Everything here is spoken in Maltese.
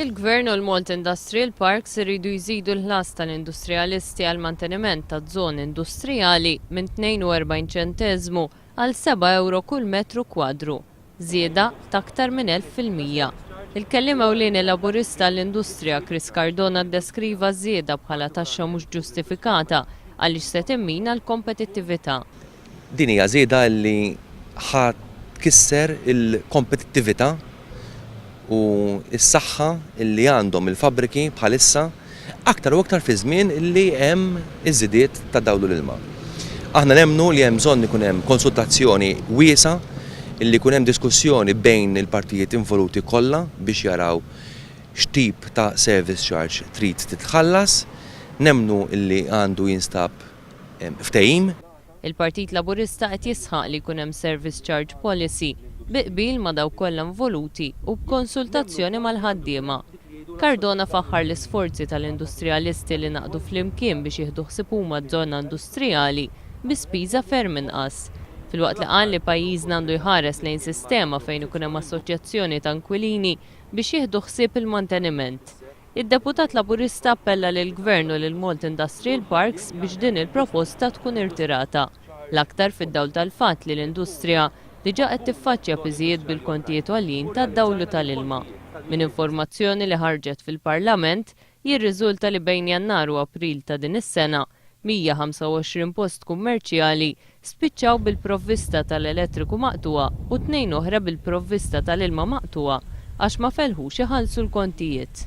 Il-Gvern u l-Malt Industrial Parks iridu jżidu l-ħlas tal-industrijalisti għal manteniment ta' żoni industrijali minn 42 ċenteżmu għal 7 euro kull metru kwadru, żieda ta' aktar minn 1000%. Il-kelliem ewlieni laburista l-industrija Chris Cardona ddeskriva żieda bħala taxxa mhux ġustifikata għaliex se timmina l-kompetittività. Din hija żieda li ħadd tkisser il-kompetittività u s-saħħa li għandhom il-fabbriki bħalissa aktar u aktar fi żmien li hemm iż-żidiet ta' dawlu l-ilma. Aħna nemmnu li hemm bżonn ikun hemm konsultazzjoni wiesa' illi jkun hemm diskussjoni bejn il-partijiet involuti kollha biex jaraw x'tip ta' service charge trid titħallas, nemmnu illi għandu jinstab ftehim. Il-Partit Laburista qed jisħaq li jkun hemm service charge policy biqbil ma' daw kollha involuti u b'konsultazzjoni mal-ħaddiema. Cardona faħħar l-isforzi tal-industrijalisti li naqdu flimkien biex jieħdu ħsieb huma żona industrijali bi spiża ferm inqas. Filwaqt li qal li pajjiżna għandu jħares lejn sistema fejn ikun hemm assoċjazzjoni ta' inkwilini biex jieħdu ħsieb il-manteniment. Id-deputat Laburista appella lill-Gvern u lill-Malt Industrial Parks biex din il-proposta tkun irtirata. L-aktar fid-dawl tal-fatt li l-industrija diġà qed tiffaċċja piżijiet bil-kontijiet għoljin tad-dawlu tal-ilma. Min informazzjoni li ħarġet fil-Parlament jirriżulta li bejn Jannar u April ta' din is-sena 125 post kummerċjali spiċċaw bil-provvista tal-elettriku maqtuwa u 2 oħra bil-provvista tal-ilma maqtuwa għax ma felħux iħallsu l-kontijiet.